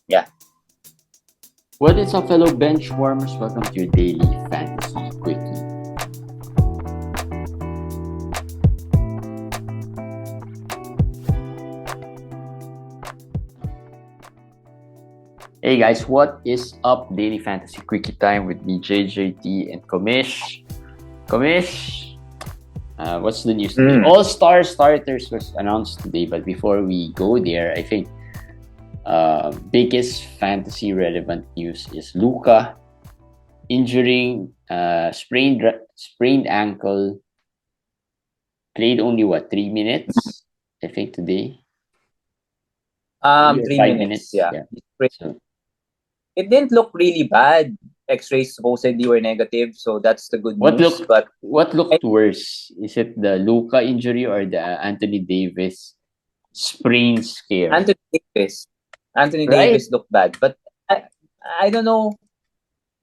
Yeah. What is up, fellow bench warmers? Welcome to your daily fantasy quickie. Hey guys, what is up? Daily fantasy quickie time with me, JJT, and Komish. Komish, what's the news today? Mm. All-star starters was announced today, but before we go there, I think biggest fantasy relevant news is Luka injuring sprained ankle. Played only 3 minutes, I think, today. 3 5 minutes. minutes. Yeah. Yeah. So It didn't look really bad. X-rays supposedly were negative, so that's the good what news. looked But what I, looked worse? Is it the Luka injury or the Anthony Davis sprain scare? Anthony Davis, Anthony Right? Davis looked bad, but I don't know.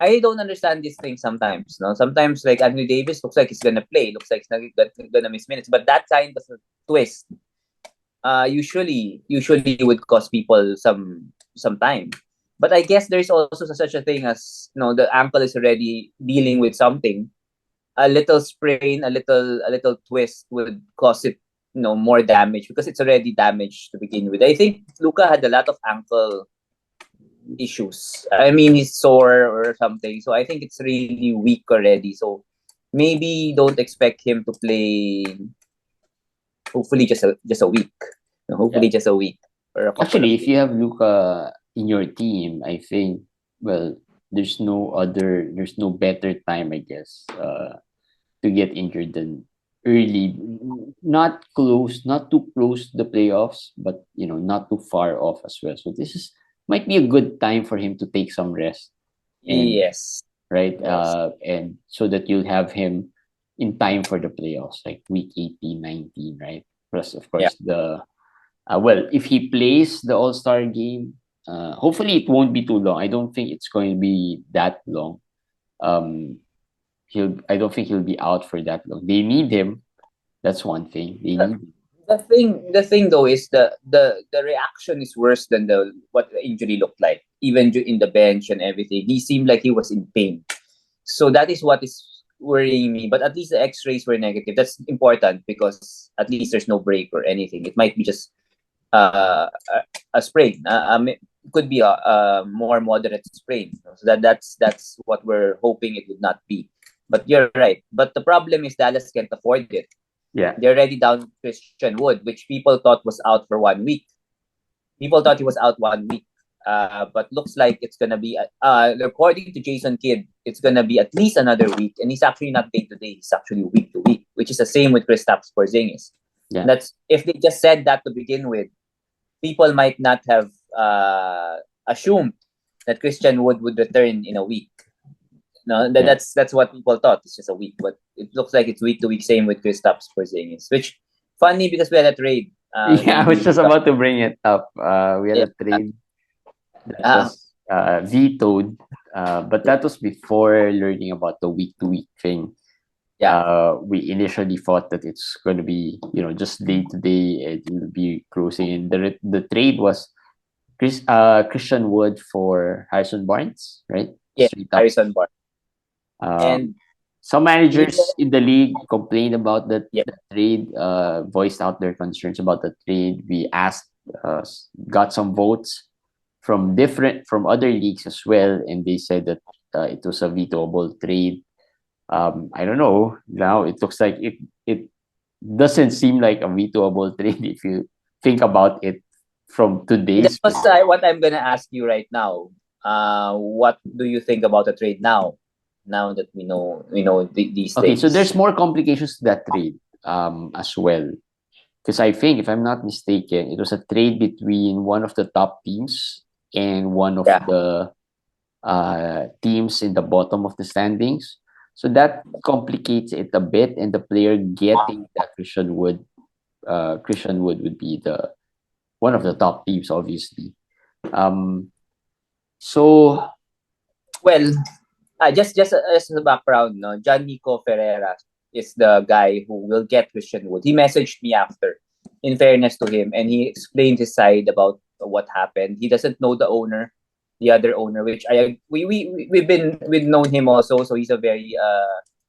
I don't understand these things sometimes. No, sometimes like Anthony Davis looks like he's gonna play, looks like he's gonna miss minutes, but that kind of a twist, usually would cost people some time. But I guess there's also such a thing as the ankle is already dealing with something. A little sprain, a little twist would cause it more damage because it's already damaged to begin with. I think Luka had a lot of ankle issues. I mean, he's sore or something, so I think it's really weak already. So maybe don't expect him to play. Hopefully, just a week. Yeah. Hopefully, just a week or a couple of Actually, if you weeks. have Luka in your team, I think, well, there's no better time, I guess, to get injured than early, not too close to the playoffs, but not too far off as well. So this is might be a good time for him to take some rest, and Yes, right, yes, and so that you'll have him in time for the playoffs, like week 18, 19, right? Plus, of yeah. course, the well, if he plays the All Star game, hopefully it won't be too long. I don't think it's going to be that long. Um, I don't think he'll be out for that long. They need him. That's one thing. They The, need the thing though is the reaction is worse than the what the injury looked like. Even in the bench and everything, he seemed like he was in pain. So that is what is worrying me. But at least the X-rays were negative. That's important because at least there's no break or anything. It might be just a sprain. It could be a more moderate sprain. So that's what we're hoping it would not be. But you're right. But the problem is Dallas can't afford it. yeah, They're already down Christian Wood, which people thought was out for 1 week. People thought he was out 1 week. But looks like it's gonna be according to Jason Kidd, it's gonna be at least another week, and he's actually not day to day. He's actually week to week, which is the same with Kristaps Porzingis. yeah, That's if they just said that to begin with, people might not have assumed that Christian Wood would return in a week. No, yeah, that's what people thought. It's just a week, but it looks like it's week to week. Same with Kristaps Porzingis, which funny because we had a trade. yeah. I was He just about to bring it up. We had yeah, a trade that uh, was vetoed, but that was before learning about the week to week thing. yeah. We initially thought that it's going to be just day to day, and you'll be closing in. The trade was Christian Wood for Harrison Barnes, right? Yeah, Straight up. Harrison Barnes. Um, And some even managers in the league complained about yeah, the trade, voiced out their concerns about the trade. We asked, got some votes from other leagues as well, and they said that it was a vetoable trade. I don't know. Now it looks like it doesn't seem like a vetoable trade if you think about it from that today's was perspective. what I'm gonna ask you right now. What do you think about the trade now? Now that we know these Okay, so there's things. more complications to that trade as well. Because I think, if I'm not mistaken, it was a trade between one of the top teams and one of Yeah, the teams in the bottom of the standings. So that complicates it a bit, and the player getting that Christian Wood would be the one of the top teams, obviously. Um, so well, just as a background, no, John Nico Ferreira is the guy who will get Christian Wood. He messaged me after, in fairness to him, and he explained his side about what happened. He doesn't know the owner, the other owner, which we've known him also, so he's a very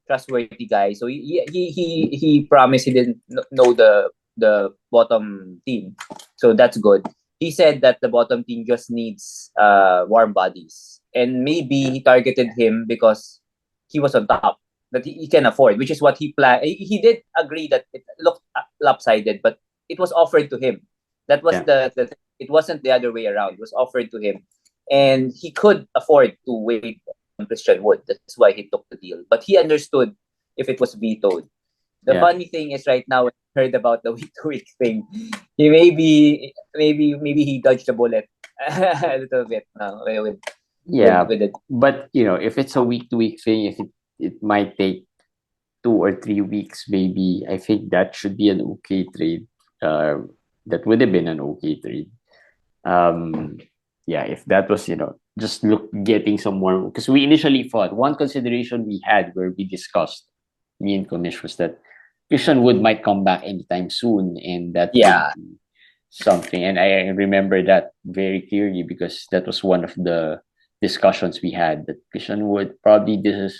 trustworthy guy. So he promised he didn't know the bottom team, so that's good. He said that the bottom team just needs warm bodies, and maybe he targeted him because he was on top, that he can afford, which is what he planned. He did agree that it looked lopsided, but it was offered to him. That was Yeah. the it wasn't the other way around. It was offered to him, and he could afford to wait on Christian Wood. That's why he took the deal. But he understood if it was vetoed. The Yeah. funny thing is, right now, when I heard about the week-to-week thing, he maybe he dodged a bullet a little bit now Yeah. with it. But if it's a week to week thing, if it might take 2 or 3 weeks, maybe, I think that should be an okay trade. That would have been an okay trade. Yeah, if that was, just getting some more, because we initially thought one consideration we had where we discussed, me and Konish, was that Christian Wood might come back anytime soon, and that would Yeah, be something. And I remember that very clearly because that was one of the discussions we had, that Christian Wood, probably this is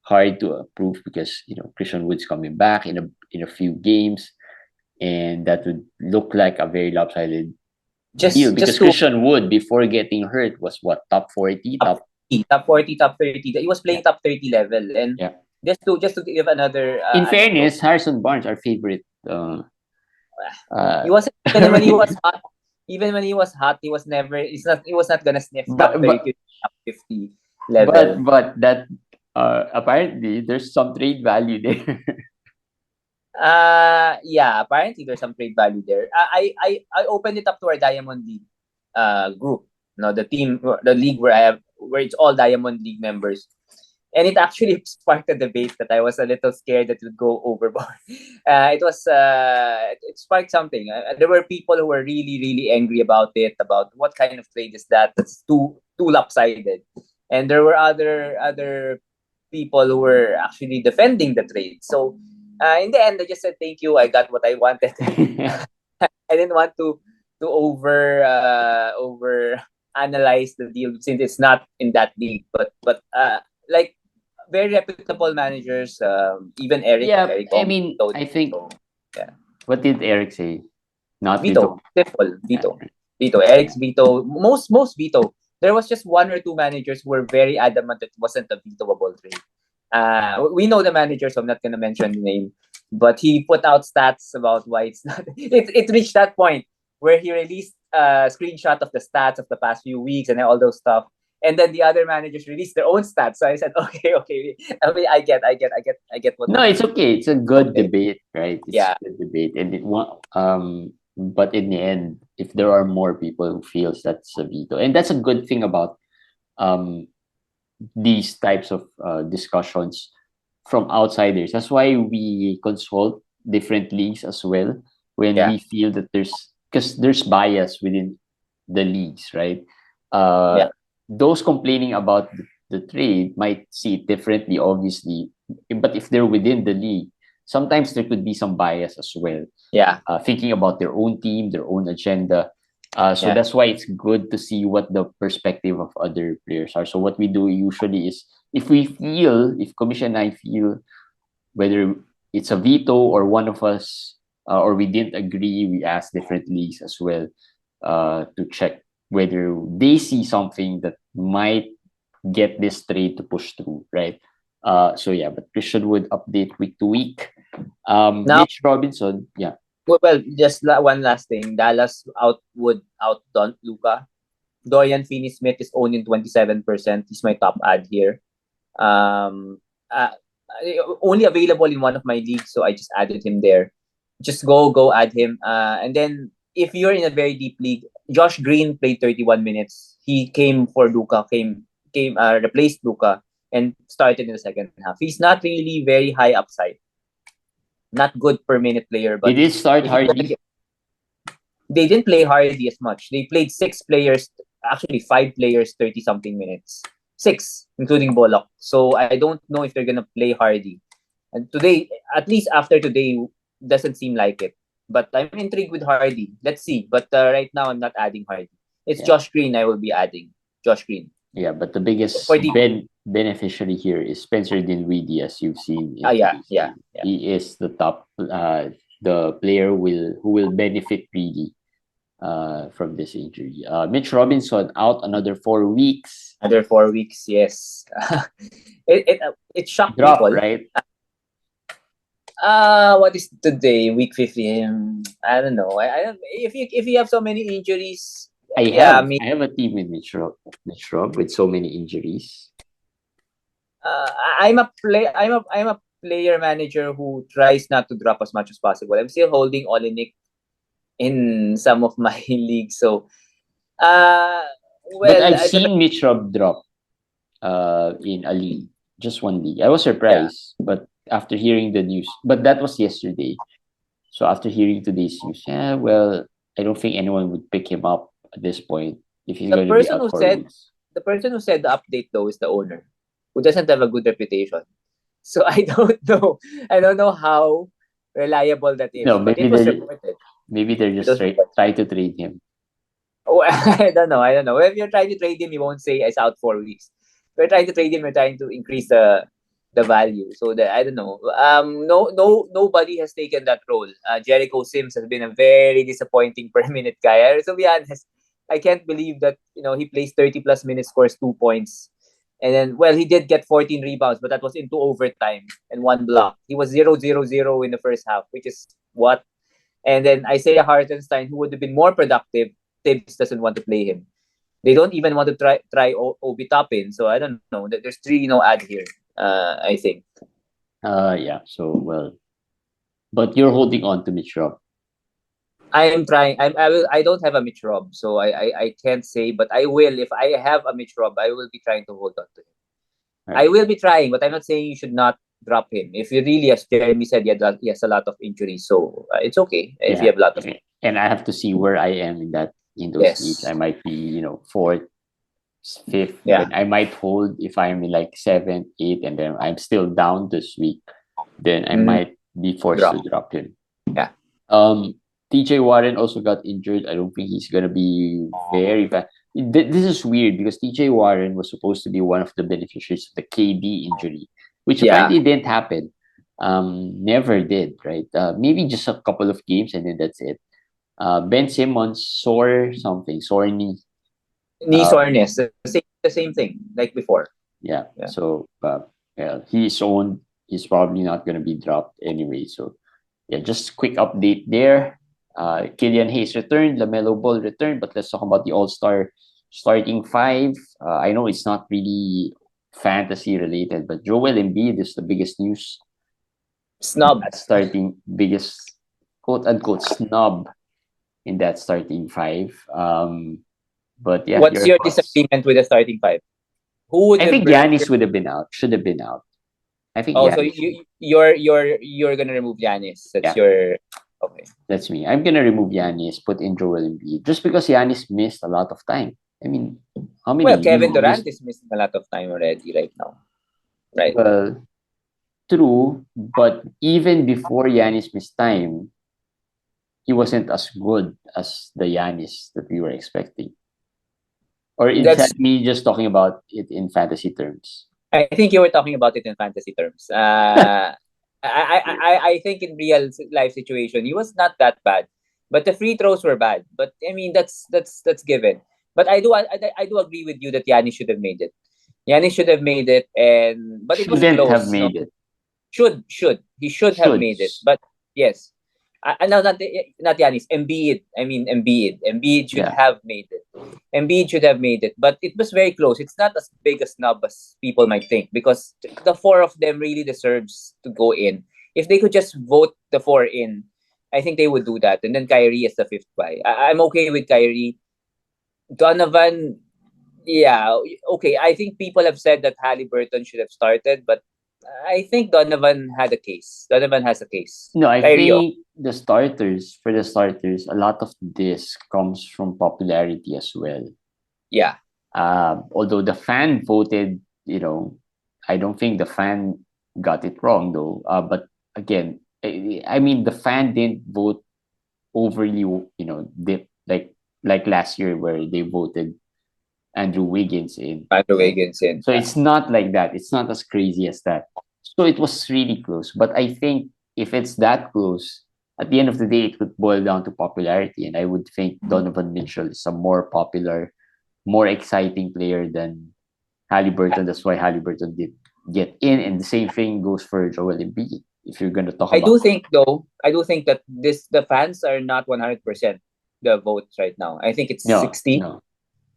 hard to approve because Christian Wood's coming back in a few games, and that would look like a very lopsided deal because just to Christian Wood, before getting hurt, was what, top 40, top top 40, top 40, top 30. He was yeah, playing top 30 level, and yeah. just to give another In anecdote, fairness, Harrison Barnes, our favorite. he Uh, wasn't even when he was hot. Even when he was hot, he was never. He was not gonna sniff top but 30, top 50 but level. but that apparently there's some trade value there. Yeah, apparently there's some trade value there. I opened it up to our Diamond League group. The team, the league where it's all Diamond League members. And it actually sparked a debate that I was a little scared that it would go overboard. It sparked something. There were people who were really, really angry about it, about what kind of trade is that? That's too lopsided. And there were other people who were actually defending the trade. So in the end, I just said thank you. I got what I wanted. I didn't want to over analyze the deal since it's not in that league. But like very reputable managers, even Yeah, Eric I Ong mean, told I me. think, So yeah, what did Eric say? Not veto, veto. simple Yeah, veto. yeah. Eric's veto, most veto. There was just one or two managers who were very adamant that it wasn't a vetoable trade. We know the manager, so I'm not gonna mention the name, but he put out stats about why it's not. It reached that point where he released a screenshot of the stats of the past few weeks and all those stuff, and then the other managers released their own stats. So I said, okay. I mean, I get what No, it's okay. It's a good okay, debate, right? It's yeah, a good debate, and but in the end, if there are more people who feels that's a veto, and that's a good thing about um these types of discussions from outsiders. That's why we consult different leagues as well when yeah, we feel that because there's bias within the leagues, right? yeah, Those complaining about the trade might see it differently, obviously, but if they're within the league, sometimes there could be some bias as well, yeah, thinking about their own team, their own agenda. So yeah, that's why it's good to see what the perspective of other players are. So what we do usually is, if Commission and I feel whether it's a veto or one of us, or we didn't agree, we ask different leagues as well to check whether they see something that might get this trade to push through, right? So yeah, but Christian would update week to week. now. Mitch Robinson, yeah. Well, just one last thing. Dallas would outdone Luka. Dorian Finney-Smith is owned in 27%. He's my top ad here. Um, uh, Only available in one of my leagues, so I just added him there. Just go add him. And then if you're in a very deep league, Josh Green played 31 minutes. He came for Luka, replaced Luka, and started in the second half. He's not really very high upside, not good per minute player, He but did start if you're gonna Hardy. get, they didn't play Hardy as much. They played six players, actually five players, 30 something minutes. Six, including Bullock. So I don't know if they're gonna play Hardy. And today, at least after today, doesn't seem like it. But I'm intrigued with Hardy. Let's see. But right now, I'm not adding Hardy. It's Yeah. Josh Green I will be adding. Josh Green. Yeah, but the biggest For DP. beneficiary here is Spencer Dinwiddie, as you've seen in Yeah, today's yeah, game. yeah. He is the top, the player who will benefit really from this injury. Mitch Robinson out another 4 weeks. Another 4 weeks, yes. It shocked Drop, people. right? What is today? Week 15. I don't know. I don't. If you have so many injuries, yeah. I mean, I have a team with Mitch Rob with so many injuries. I'm a player manager who tries not to drop as much as possible. I'm still holding Olenek in some of my leagues. So, uh, But well, I've seen Mitch Rob drop in a league, just one league. I was yeah. surprised, but after hearing the news, but that was yesterday. So after hearing today's news, yeah, well, I don't think anyone would pick him up at this point if he's The going to be person out who for said weeks. the person who said the update though is the owner, who doesn't have a good reputation. So I don't know. I don't know how reliable that No, is, but it was reported. maybe they're It just was reported. try to trade him. Oh, I don't know. I don't know. If you're trying to trade him, you won't say it's out 4 weeks. If you're trying to trade him, you're trying to increase the value. So that I don't know. Nobody has taken that role. Jericho Sims has been a very disappointing per minute guy. To be honest, I can't believe that he plays 30 plus minutes, scores 2 points, and then he did get 14 rebounds, but that was into overtime and one block. He was 0-0-0 in the first half, which is what. And then Isaiah Hartenstein, who would have been more productive, Tibbs doesn't want to play him. They don't even want to try Obi Toppin. So I don't know. There's three add here. I think Yeah. So well, but you're holding on to Mitch Rob. I'm trying. I don't have a Mitch Rob, so I can't say, but I will. If I have a Mitch Rob, I will be trying to hold on to him. I Right. will be trying, but I'm not saying you should not drop him. If you really, as Jeremy said, he has a lot of injuries, so it's okay if you Yeah. have a lot of. And I have to see where I am in those leagues. Yes. I might be, fourth, fifth, Yeah. then I might hold if I'm in like seventh, eighth, and then I'm still down this week, then I Mm, might be forced to drop. drop him. Yeah. Um, TJ Warren also got injured. I don't think he's gonna be very bad. This is weird because TJ Warren was supposed to be one of the beneficiaries of the KD injury, which Yeah. apparently didn't happen. Never did, right? Maybe just a couple of games and then that's it. Ben Simmons sore knee. Knee soreness, the same thing like before. Yeah. Yeah. So, yeah, he's owned. He's probably not going to be dropped anyway. So, yeah, just quick update there. Killian Hayes returned. LaMelo Ball returned. But let's talk about the All Star starting five. I know it's not really fantasy related, but Joel Embiid is the biggest news. Snub. That starting biggest quote unquote snub in that starting five. But yeah, What's your your thoughts? disagreement with the starting five? Who would I have think removed? Giannis would have been out. Should have been out. I think Oh, so Giannis. you're gonna remove Giannis. That's Yeah, your okay. that's me. I'm gonna remove Giannis, put in Joel Embiid, just because Giannis missed a lot of time. I mean, how Well, many? Kevin You Durant is missing a lot of time already right now. Right. well, true, but even before Giannis missed time, he wasn't as good as the Giannis that we were expecting. Or is That's that me just talking about it in fantasy terms? I think you were talking about it in fantasy terms. I think in real life situation, he was not that bad, but the free throws were bad. But I mean, that's given. But I do agree with you that Yannis should have made it. Yannis should have made it, and but it was Shouldn't have close. No, made it. should he should have Should. made it, but yes. No, not Yanis. Embiid. I mean Embiid. Embiid should Yeah. have made it. Embiid should have made it, but it was very close. It's not as big a snub as people might think because the four of them really deserves to go in. If they could just vote the four in, I think they would do that. And then Kyrie is the fifth guy. I'm okay with Kyrie. Donovan, yeah, okay. I think people have said that Halliburton should have started, but I think Donovan had a case. Donovan has a case. No, I Kyrie, think for the starters, a lot of this comes from popularity as well. yeah. Although the fan voted, I don't think the fan got it wrong though. But again, I mean, the fan didn't vote overly, like last year where they voted Andrew Wiggins in. Andrew Wiggins in. So it's not like that. It's not as crazy as that. So it was really close. But I think if it's that close, at the end of the day, it would boil down to popularity. And I would think Donovan Mitchell is a more popular, more exciting player than Halliburton. That's why Halliburton did get in. And the same thing goes for Joel Embiid. If you're going to talk I about do think that the fans are not 100% the votes right now. I think it's no, 60. no.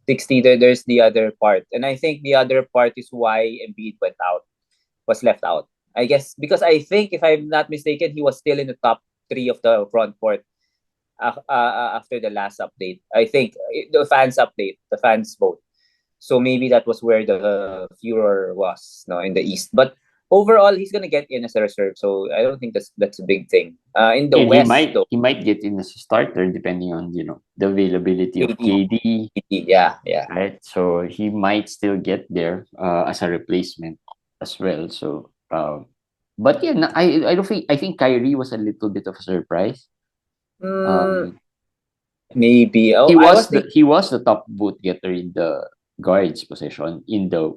60, there's the other part. And I think the other part is why Embiid was left out. I guess because I think, if I'm not mistaken, he was still in the top 3 of the front court after the last update. I think the fans vote. So maybe that was where the furor was, no, in the East. But overall, he's gonna get in as a reserve. So I don't think that's a big thing. In the And West, though, he might get in as a starter depending on the availability of KD, KD, yeah, right? So he might still get there as a replacement as well. So but yeah, I don't think, I think Kyrie was a little bit of a surprise. mm, Um, maybe. Oh, I was thinking. he was the top vote getter in the guards position in the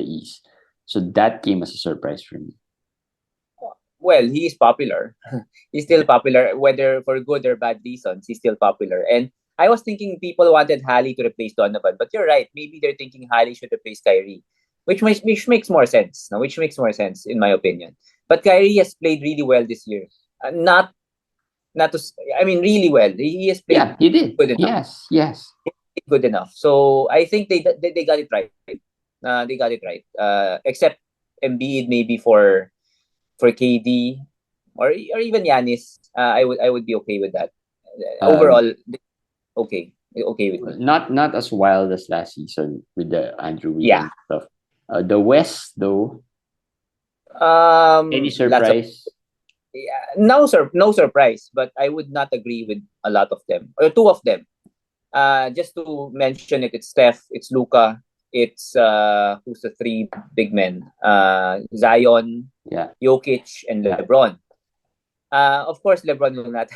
East. So that came as a surprise for me. Well, he is popular. He's still popular, whether for good or bad reasons. He's still popular. And I was thinking people wanted Halley to replace Donovan, but you're right. Maybe they're thinking Halley should replace Kyrie, which makes more sense. No, which makes more sense in my opinion. But Kyrie has played really well this year. Not to. I mean, really well. He has played Yeah, he did. good enough. Yes. Good enough. So I think they got it right. They got it right. Except Embiid maybe for KD or even Yanis, I would be okay with that. Um, Overall, okay with me. not as wild as last season with the Andrew Yeah. Wiggins stuff. The West though, any Lots of, surprise? yeah, no surprise, but I would not agree with a lot of them or two of them. Just to mention it, it's Steph, it's Luka, it's who's the three big men? Zion, Yeah, Jokic, and yeah. LeBron. Of course, LeBron will not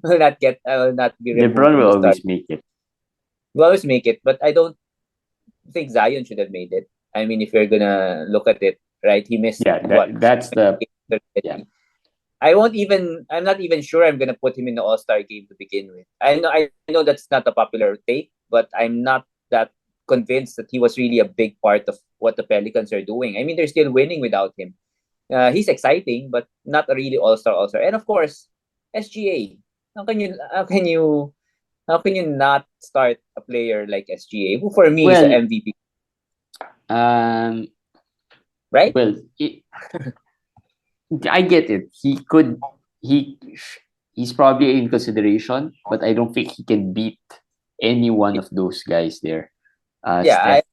will not be removed LeBron from will the start. always make it. Will always make it, but I don't think Zion should have made it. I mean, if you're gonna look at it, right? He missed Yeah, what? that's the yeah. I'm not even sure I'm gonna put him in the All-Star game to begin with. I know that's not a popular take, but I'm not that convinced that he was really a big part of what the Pelicans are doing. I mean, they're still winning without him. He's exciting, but not a really all-star. And of course, SGA. How can you not start a player like SGA, who for me is an Well, MVP, um, right? well, I get it. He he's probably in consideration, but I don't think he can beat any one of those guys there. Yeah, Steph,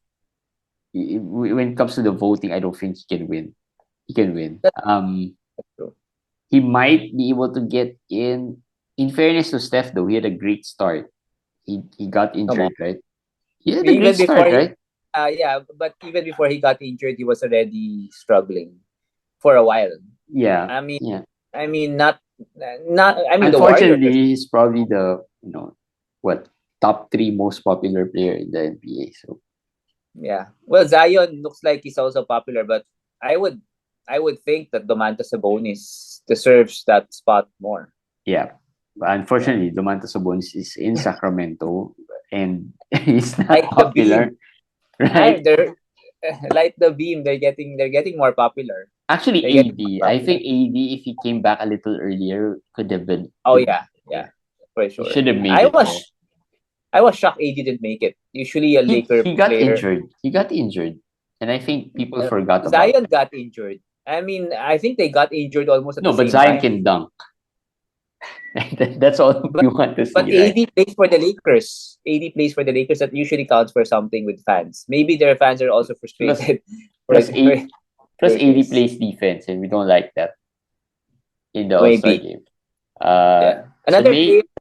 when it comes to the voting, I don't think he can win. He can win. that's true. He might be able to get in. In fairness to Steph, though, he had a great start. He got Come on. injured, right? He had a great Even before start, he, right? yeah, but even before he got injured, he was already struggling for a while. Yeah, I mean, yeah. the Warriors. Unfortunately, he's probably the what top three most popular player in the NBA. So Yeah. Well, Zion looks like he's also popular, but I would I would think that Domantas Sabonis deserves that spot more. yeah, but Yeah. unfortunately, Domantas Sabonis is in Sacramento and he's not Light the popular, beam. right? They're light the beam. They're getting more popular. Actually, They're getting AD. more I popular. think AD, if he came back a little earlier, could have been. Oh Could yeah, yeah, there. for He sure. should have made I it there. was I was shocked AD didn't make it. Usually a Laker He got player. injured. He got injured, and I think people Uh, forgot about. Zion got injured. I mean, I think they got injured almost at No, the but same Zion time. can dunk. That's all But you want to but see, right? AD plays for the Lakers. AD plays for the Lakers. That usually counts for something with fans. Maybe their fans are also Plus, frustrated for plus the eight, plus AD Lakers. plays defense, and we don't like that in the All Star Maybe. game. Yeah. So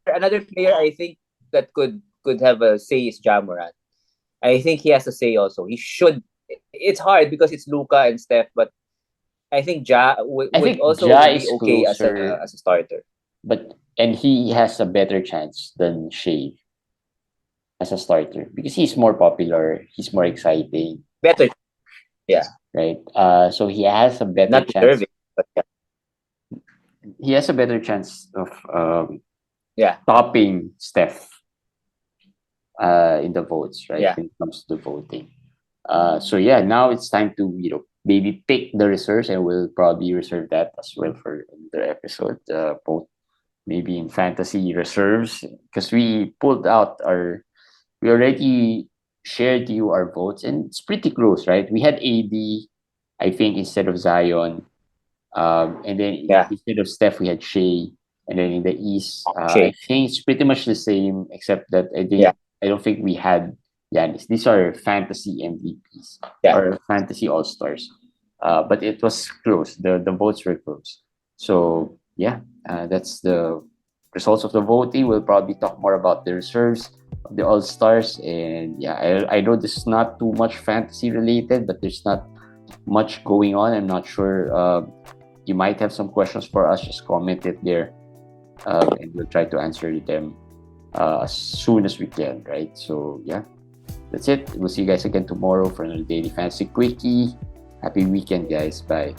Another player I think that could have a say is Ja Morant. I think he has a say also. He should. It's hard because it's Luka and Steph, but I think Ja would I think also Ja be is okay as closer, a starter. but and he has a better chance than Shea as a starter because he's more popular, he's more exciting, Better, yeah. right? So he has a better Not chance. deserving, but yeah. He has a better chance of Yeah, topping Steph in the votes, right? yeah, When it comes to the voting. So yeah, now it's time to maybe pick the reserves, and we'll probably reserve that as well for another episode. Both maybe in fantasy reserves because we already shared you our votes, and it's pretty close, right? We had AD, I think, instead of Zion. And then yeah. instead of Steph, we had Shea. And then in the East, I Shea, think it's pretty much the same, except that yeah, I don't think we had Giannis. These are fantasy MVPs yeah, or fantasy All Stars. But it was close. The votes were close. So yeah, that's the results of the voting. We'll probably talk more about the reserves of the All Stars. And yeah, I know this is not too much fantasy related, but there's not much going on. I'm not sure. You might have some questions for us. Just comment it there, and we'll try to answer them as soon as we can. Right. So yeah, that's it. We'll see you guys again tomorrow for another daily fantasy quickie. Happy weekend, guys. Bye.